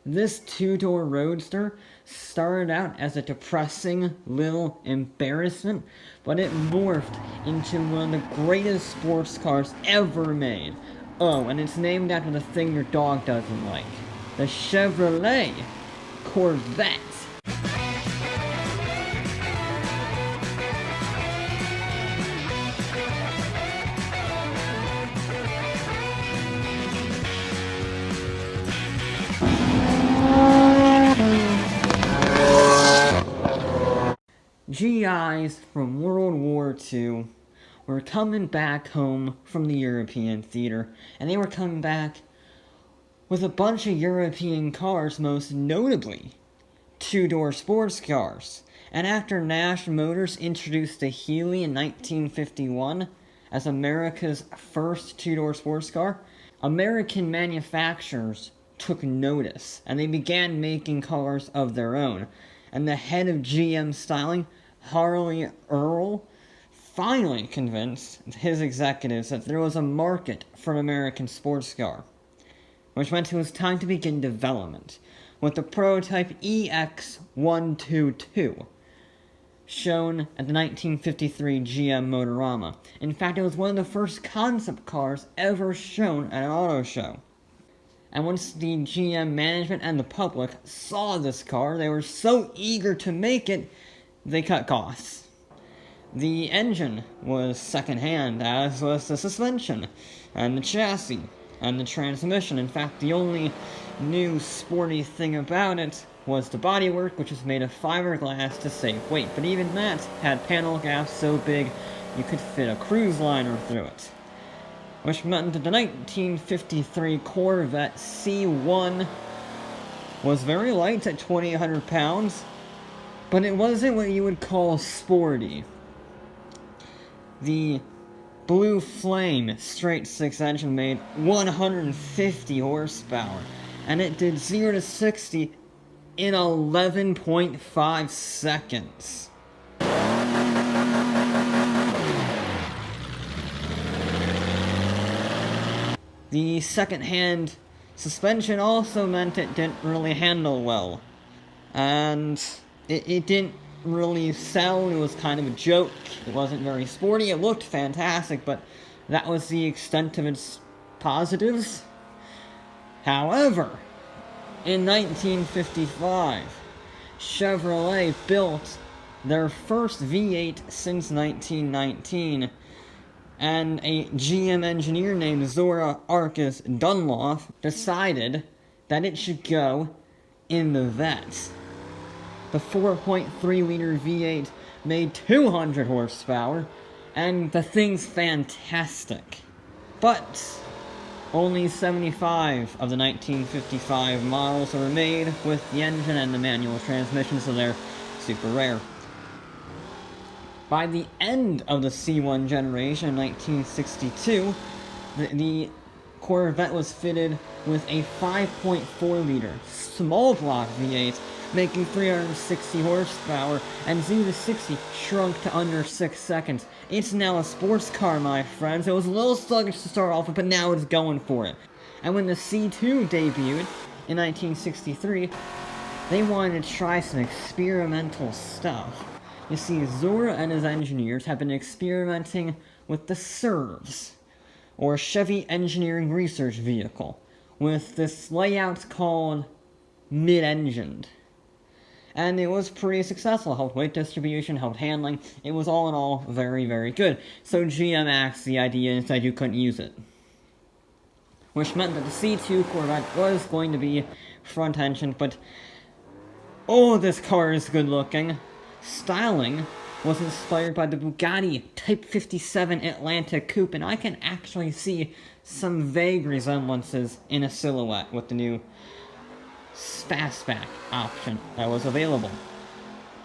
This two-door roadster started out as a depressing little embarrassment, but it morphed into one of the greatest sports cars ever made. Oh, and it's named after the thing your dog doesn't like. The Chevrolet Corvette. GIs from World War II were coming back home from the European theater, and they were coming back with a bunch of European cars, most notably two-door sports cars. And after Nash Motors introduced the Healey in 1951 as America's first two-door sports car, American manufacturers took notice, and they began making cars of their own. And the head of GM styling, Harley Earl, finally convinced his executives that there was a market for an American sports car, which meant it was time to begin development, with the prototype EX122 shown at the 1953 GM Motorama. In fact, it was one of the first concept cars ever shown at an auto show. And once the GM management and the public saw this car, they were so eager to make it, they cut costs. The engine was second-hand, as was the suspension, and the chassis, and the transmission. In fact, the only new sporty thing about it was the bodywork, which was made of fiberglass to save weight. But even that had panel gaps so big you could fit a cruise liner through it, which meant that the 1953 Corvette C1 was very light at 2,800 pounds, but it wasn't what you would call sporty. The Blue Flame straight-six engine made 150 horsepower, and it did 0 to 60 in 11.5 seconds. The second-hand suspension also meant it didn't really handle well, and it didn't really sell. It was kind of a joke. It wasn't very sporty. It looked fantastic, but that was the extent of its positives. However, in 1955, Chevrolet built their first V8 since 1919, and a GM engineer named Zora Arkus-Duntov decided that it should go in the Vette. The 4.3-liter V8 made 200 horsepower, and the thing's fantastic. But only 75 of the 1955 models were made with the engine and the manual transmission, so they're super rare. By the end of the C1 generation in 1962, the Corvette was fitted with a 5.4-liter small block V8, making 360 horsepower, and 0 to 60 shrunk to under 6 seconds. It's now a sports car, my friends. It was a little sluggish to start off with, but now it's going for it. And when the C2 debuted in 1963, they wanted to try some experimental stuff. You see, Zora and his engineers have been experimenting with the SERVs, or Chevy Engineering Research Vehicle, with this layout called mid-engined. And it was pretty successful. Helped weight distribution, helped handling. It was all in all very, very good. So GM axed the idea and said you couldn't use it, which meant that the C2 Corvette was going to be front-engined, but oh, this car is good looking. Styling was inspired by the Bugatti Type 57 Atlantic Coupe, and I can actually see some vague resemblances in a silhouette with the new fastback option that was available.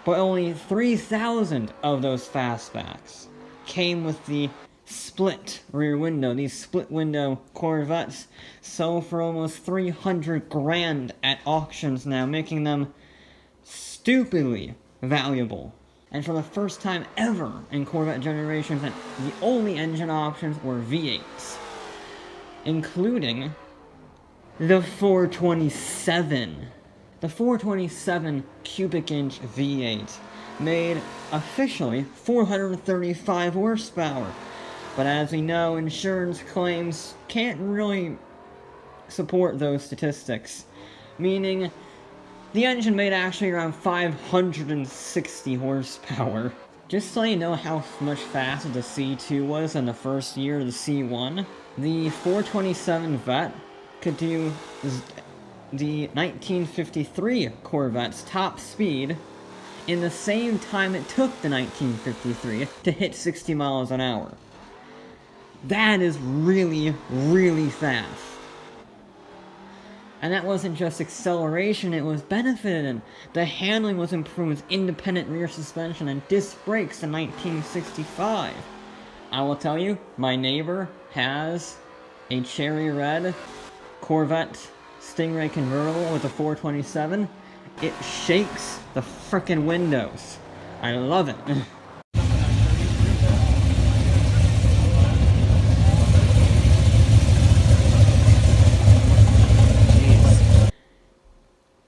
But only 3,000 of those fastbacks came with the split rear window. These split window Corvettes sell for almost 300 grand at auctions now, making them stupidly valuable. And for the first time ever in Corvette generations, the only engine options were V8s, including The 427. The 427 cubic inch V8 made officially 435 horsepower. But as we know, insurance claims can't really support those statistics. Meaning, the engine made actually around 560 horsepower. Just so you know how much faster the C2 was in the first year of the C1, the 427 Vette could do the 1953 Corvette's top speed in the same time it took the 1953 to hit 60 miles an hour. That is really, really fast. And that wasn't just acceleration, it was benefited. The handling was improved with independent rear suspension and disc brakes in 1965. I will tell you, my neighbor has a cherry red Corvette Stingray convertible with a 427. It shakes the frickin' windows. I love it.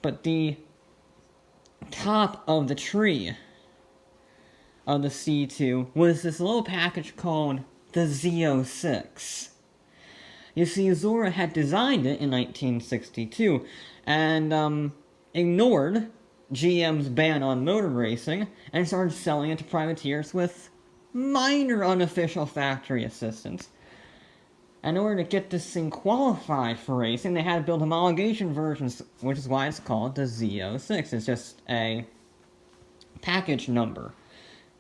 But the top of the tree of the C2 was this little package called the Z06. You see, Zora had designed it in 1962 and ignored GM's ban on motor racing and started selling it to privateers with minor unofficial factory assistance. In order to get this thing qualified for racing, they had to build homologation versions, which is why it's called the Z06. It's just a package number.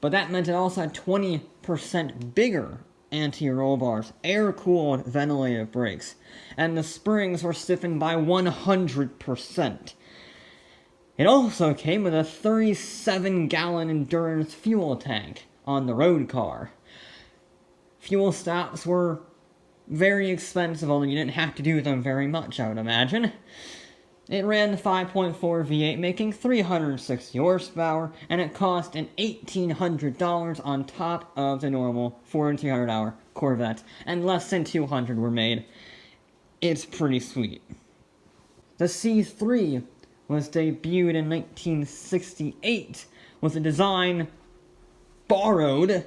But that meant it also had 20% bigger anti-roll bars, air-cooled ventilated brakes, and the springs were stiffened by 100%. It also came with a 37-gallon endurance fuel tank on the road car. Fuel stops were very expensive, although you didn't have to do them very much, I would imagine. It ran 5.4 V8, making 360 horsepower, and it cost an $1,800 on top of the normal 4,300-hour Corvette, and less than 200 were made. It's pretty sweet. The C3 was debuted in 1968 with a design borrowed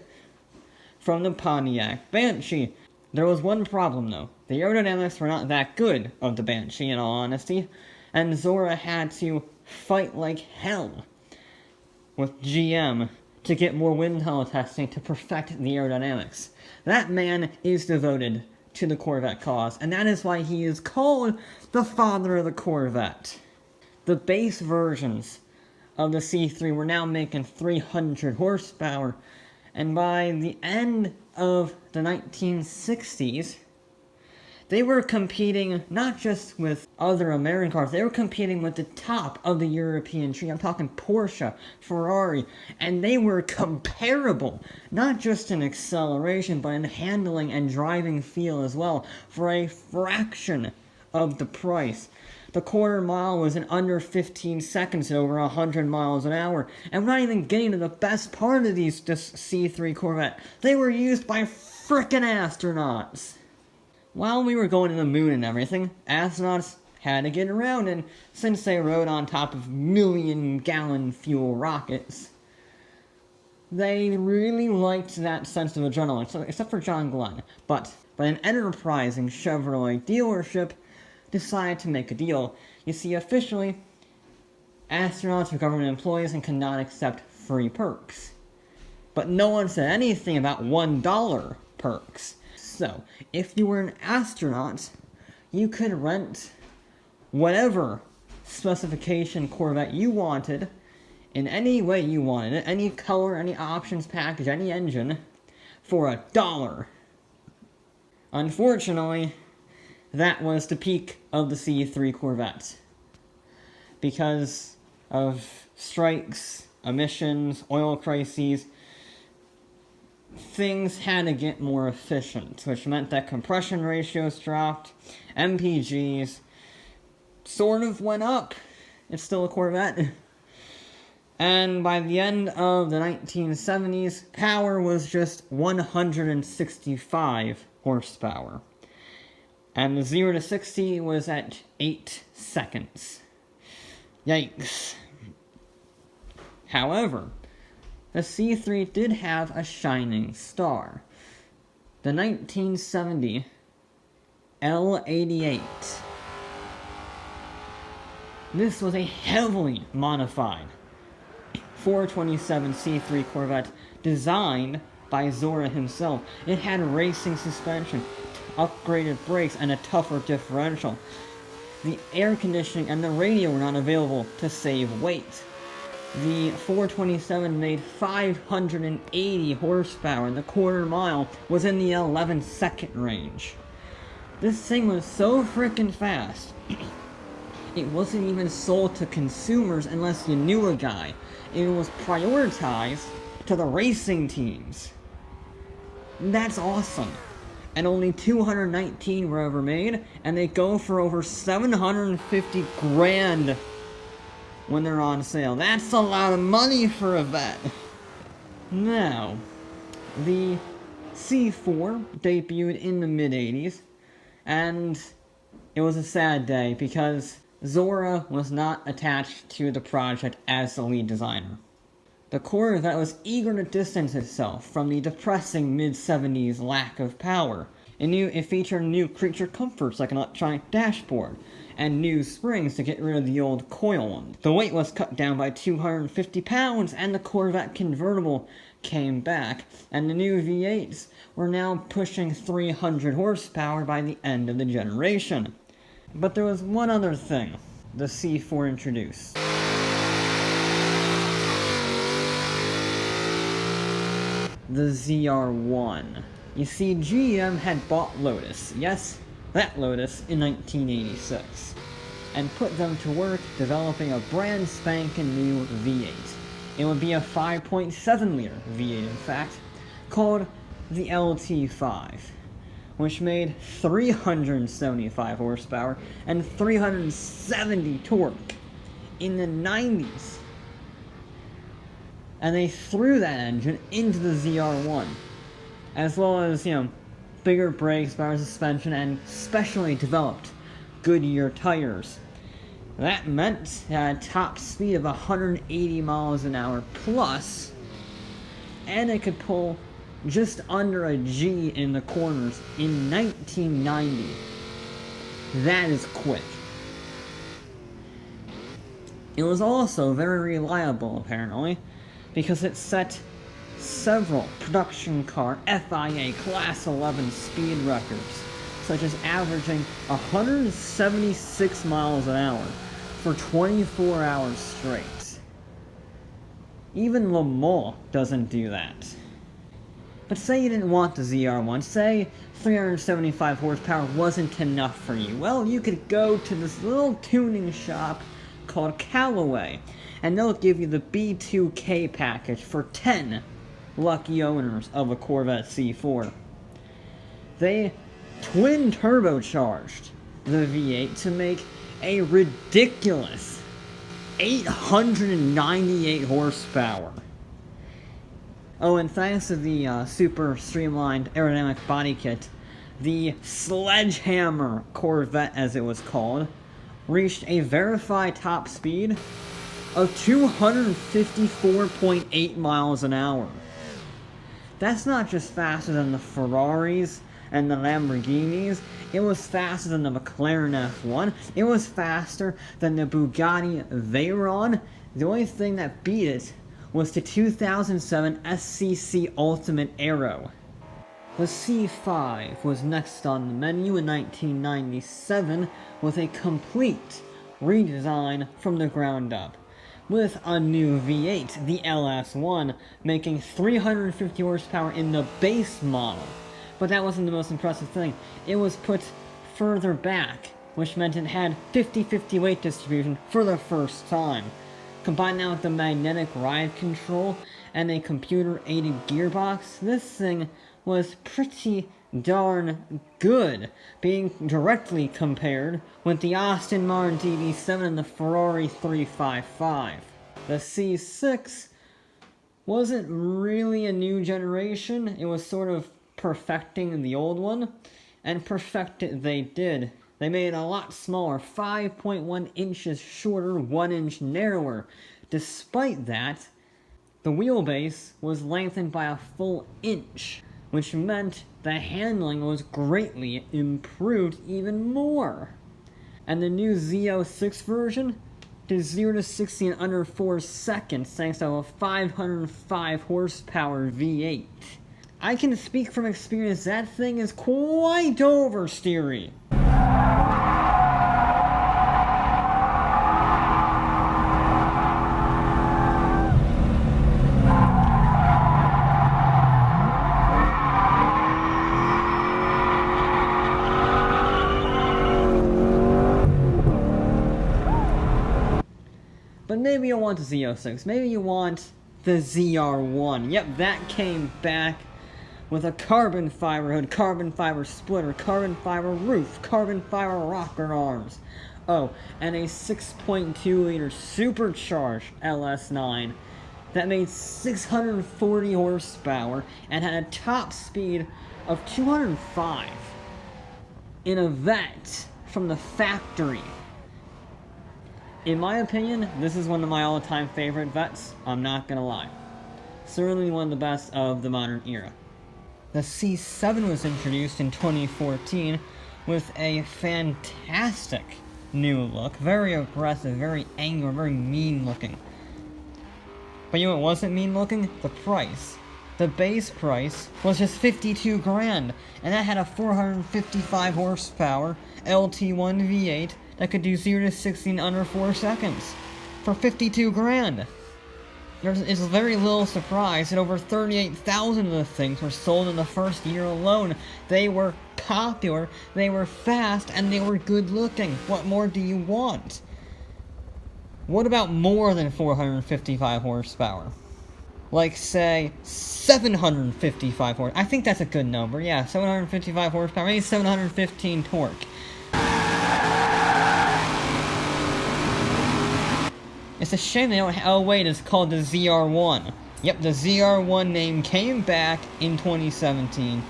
from the Pontiac Banshee. There was one problem, though. The aerodynamics were not that good of the Banshee, in all honesty, and Zora had to fight like hell with GM to get more wind tunnel testing to perfect the aerodynamics. That man is devoted to the Corvette cause, and that is why he is called the father of the Corvette. The base versions of the C3 were now making 300 horsepower, and by the end of the 1960s, they were competing not just with other American cars, they were competing with the top of the European tree. I'm talking Porsche, Ferrari, and they were comparable, not just in acceleration, but in handling and driving feel as well, for a fraction of the price. The quarter mile was in under 15 seconds at over 100 miles an hour. And we're not even getting to the best part of this C3 Corvette. They were used by frickin' astronauts. While we were going to the moon and everything, astronauts had to get around, and since they rode on top of million-gallon fuel rockets, they really liked that sense of adrenaline, so, except for John Glenn. But an enterprising Chevrolet dealership decided to make a deal. You see, officially, astronauts are government employees and cannot accept free perks. But no one said anything about $1 perks. So, if you were an astronaut, you could rent whatever specification Corvette you wanted, in any way you wanted it, any color, any options package, any engine, for $1. Unfortunately, that was the peak of the C3 Corvette. Because of strikes, emissions, oil crises, things had to get more efficient, which meant that compression ratios dropped, MPGs sort of went up. It's still a Corvette. And by the end of the 1970s, power was just 165 horsepower. And the 0 to 60 was at 8 seconds. Yikes. However, the C3 did have a shining star. The 1970 L88. This was a heavily modified 427 C3 Corvette designed by Zora himself. It had racing suspension, upgraded brakes, and a tougher differential. The air conditioning and the radio were not available to save weight. The 427 made 580 horsepower, and the quarter mile was in the 11-second range. This thing was so freaking fast, it wasn't even sold to consumers unless you knew a guy. It was prioritized to the racing teams. That's awesome. And only 219 were ever made, and they go for over 750 grand when they're on sale. That's a lot of money for a vet. Now, the C4 debuted in the mid-80s, and it was a sad day because Zora was not attached to the project as the lead designer. The Corvette was eager to distance itself from the depressing mid-70s lack of power. It featured new creature comforts like an electronic dashboard, and new springs to get rid of the old coil ones. The weight was cut down by 250 pounds, and the Corvette convertible came back, and the new V8s were now pushing 300 horsepower by the end of the generation. But there was one other thing the C4 introduced. The ZR1. You see, GM had bought Lotus, yes, that Lotus, in 1986, and put them to work developing a brand spanking new V8. It would be a 5.7-liter V8, in fact, called the LT5, which made 375 horsepower and 370 torque in the 90s. And they threw that engine into the ZR1, as well as, bigger brakes, better suspension, and specially developed Goodyear tires. That meant a top speed of 180 miles an hour plus, and it could pull just under a G in the corners in 1990. That is quick. It was also very reliable, apparently, because it set several production car FIA Class 11 speed records, such as averaging 176 miles an hour for 24 hours straight. Even Le Mans doesn't do that. But say you didn't want the ZR1, say 375 horsepower wasn't enough for you. Well, you could go to this little tuning shop called Callaway, and they'll give you the B2K package for 10 lucky owners of a Corvette C4. They twin turbocharged the V8 to make a ridiculous 898 horsepower. Oh, and thanks to the super streamlined aerodynamic body kit, the Sledgehammer Corvette, as it was called, reached a verified top speed of 254.8 miles an hour. That's not just faster than the Ferraris and the Lamborghinis, it was faster than the McLaren F1, it was faster than the Bugatti Veyron. The only thing that beat it was the 2007 SCC Ultimate Aero. The C5 was next on the menu in 1997 with a complete redesign from the ground up, with a new V8, the LS1, making 350 horsepower in the base model. But that wasn't the most impressive thing. It was put further back, which meant it had 50-50 weight distribution for the first time. Combine that with the magnetic ride control and a computer-aided gearbox, this thing was pretty darn good, being directly compared with the Aston Martin DB7 and the Ferrari 355. The C6 wasn't really a new generation, it was sort of perfecting the old one, and perfect it they did. They made it a lot smaller, 5.1 inches shorter, 1 inch narrower. Despite that, the wheelbase was lengthened by a full inch, which meant the handling was greatly improved even more. And the new Z06 version did 0 to 60 in under 4 seconds thanks to a 505 horsepower V8. I can speak from experience, that thing is quite oversteery. But maybe you want the Z06, maybe you want the ZR1. Yep, that came back with a carbon fiber hood, carbon fiber splitter, carbon fiber roof, carbon fiber rocker arms. Oh, and a 6.2-liter supercharged LS9 that made 640 horsepower and had a top speed of 205 in a vet from the factory. In my opinion, this is one of my all-time favorite vets, I'm not gonna lie. Certainly one of the best of the modern era. The C7 was introduced in 2014 with a fantastic new look, very aggressive, very angry, very mean looking. But you know what wasn't mean looking? The price. The base price was just 52 grand, and that had a 455 horsepower LT1 V8 that could do 0 to 60 in under 4 seconds for 52 grand. It's a very little surprise that over 38,000 of the things were sold in the first year alone. They were popular, they were fast, and they were good looking. What more do you want? What about more than 455 horsepower? Like, say, 755 horsepower. I think that's a good number, yeah, 755 horsepower, maybe 715 torque. It's a shame they don't oh wait, it's called the ZR1. Yep, the ZR1 name came back in 2017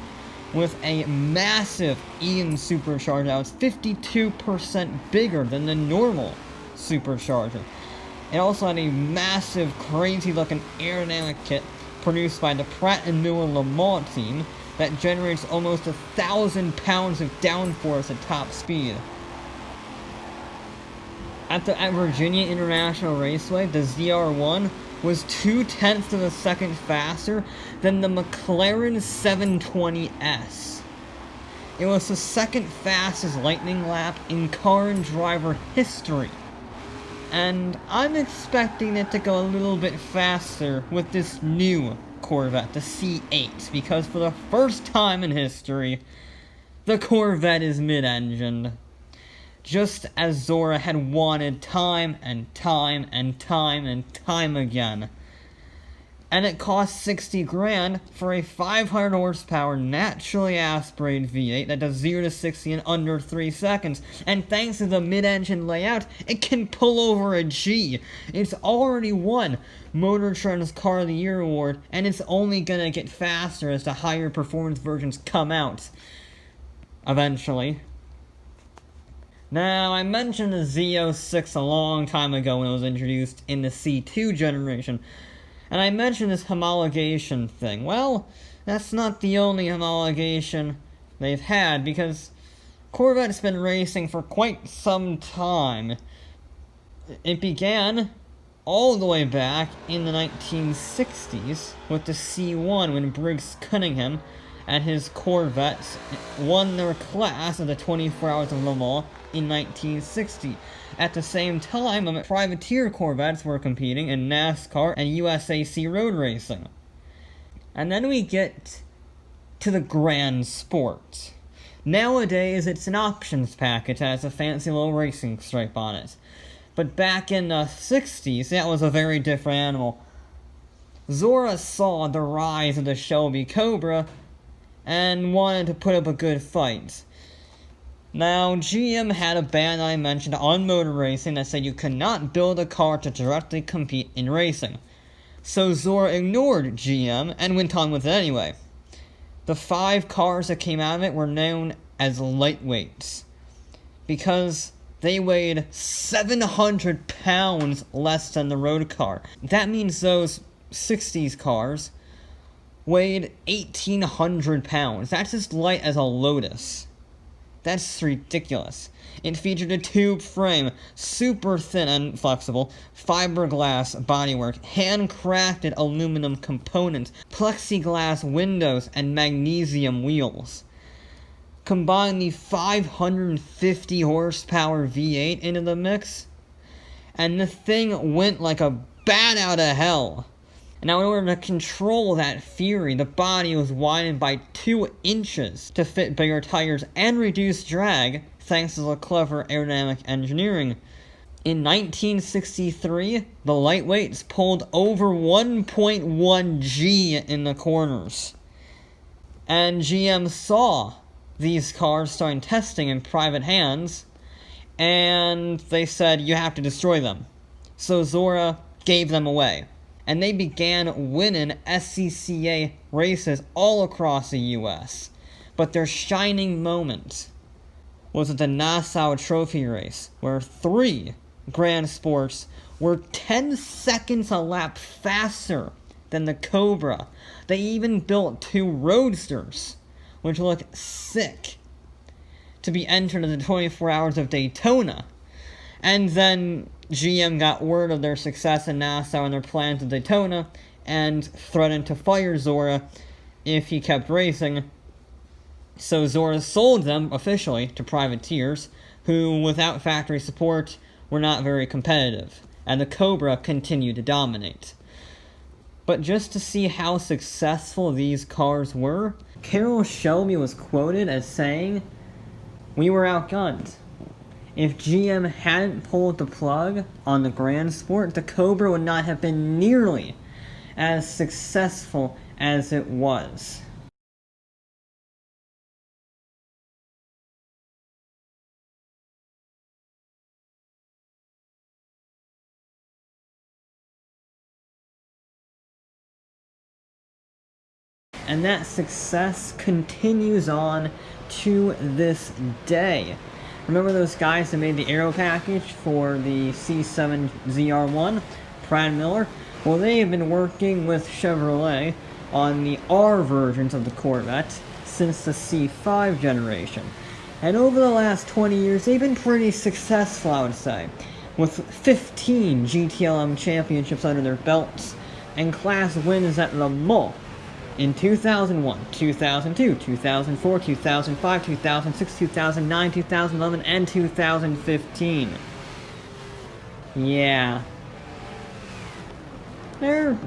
with a massive EM supercharger that was 52% bigger than the normal supercharger. It also had a massive, crazy-looking aerodynamic kit produced by the Pratt & Miller Le Mans team that generates almost 1,000 pounds of downforce at top speed. At Virginia International Raceway, the ZR1 was 0.2 of a second faster than the McLaren 720S. It was the second fastest lightning lap in car and driver history. And I'm expecting it to go a little bit faster with this new Corvette, the C8, because for the first time in history, the Corvette is mid-engined. Just as Zora had wanted time and time and time and time again. And it cost 60 grand for a 500 horsepower naturally aspirated V8 that does 0 to 60 in under 3 seconds. And thanks to the mid-engine layout, it can pull over a G. It's already won Motor Trend's Car of the Year award, and it's only gonna get faster as the higher performance versions come out. Eventually. Now, I mentioned the Z06 a long time ago when it was introduced in the C2 generation, and I mentioned this homologation thing. Well, that's not the only homologation they've had, because Corvette's been racing for quite some time. It began all the way back in the 1960s with the C1 when Briggs Cunningham and his Corvettes won their class of the 24 Hours of Le Mans in 1960. At the same time, privateer Corvettes were competing in NASCAR and USAC road racing. And then we get to the Grand Sport. Nowadays, it's an options package that has a fancy little racing stripe on it. But back in the 60s, that was a very different animal. Zora saw the rise of the Shelby Cobra and wanted to put up a good fight. Now, GM had a ban I mentioned on motor racing that said you could not build a car to directly compete in racing. So Zora ignored GM and went on with it anyway. The 5 cars that came out of it were known as lightweights because they weighed 700 pounds less than the road car. That means those 60s cars weighed 1,800 pounds. That's as light as a Lotus. That's ridiculous. It featured a tube frame, super thin and flexible, fiberglass bodywork, handcrafted aluminum components, plexiglass windows, and magnesium wheels. Combine the 550 horsepower V8 into the mix, and the thing went like a bat out of hell. Now, in order to control that fury, the body was widened by 2 inches to fit bigger tires and reduce drag, thanks to the clever aerodynamic engineering. In 1963, the lightweights pulled over 1.1 G in the corners. And GM saw these cars starting testing in private hands, and they said, you have to destroy them. So Zora gave them away, and they began winning SCCA races all across the US. But their shining moment was at the Nassau Trophy race, where 3 Grand Sports were 10 seconds a lap faster than the Cobra. They even built 2 Roadsters, which looked sick, to be entered in the 24 Hours of Daytona. And then GM got word of their success in Nassau and their plans at Daytona, and threatened to fire Zora if he kept racing. So Zora sold them officially to privateers, who, without factory support, were not very competitive, and the Cobra continued to dominate. But just to see how successful these cars were, Carroll Shelby was quoted as saying, "We were outgunned. If GM hadn't pulled the plug on the Grand Sport, the Cobra would not have been nearly as successful as it was." And that success continues on to this day. Remember those guys that made the aero package for the C7 ZR1, Pratt Miller? Well, they have been working with Chevrolet on the R versions of the Corvette since the C5 generation. And over the last 20 years, they've been pretty successful, I would say, with 15 GTLM championships under their belts and class wins at Le Mans in 2001, 2002, 2004, 2005, 2006, 2009, 2011, and 2015. Yeah. They're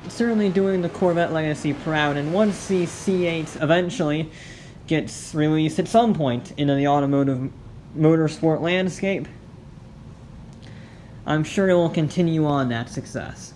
certainly doing the Corvette legacy proud, and once the C8 eventually gets released at some point into the automotive motorsport landscape, I'm sure it will continue on that success.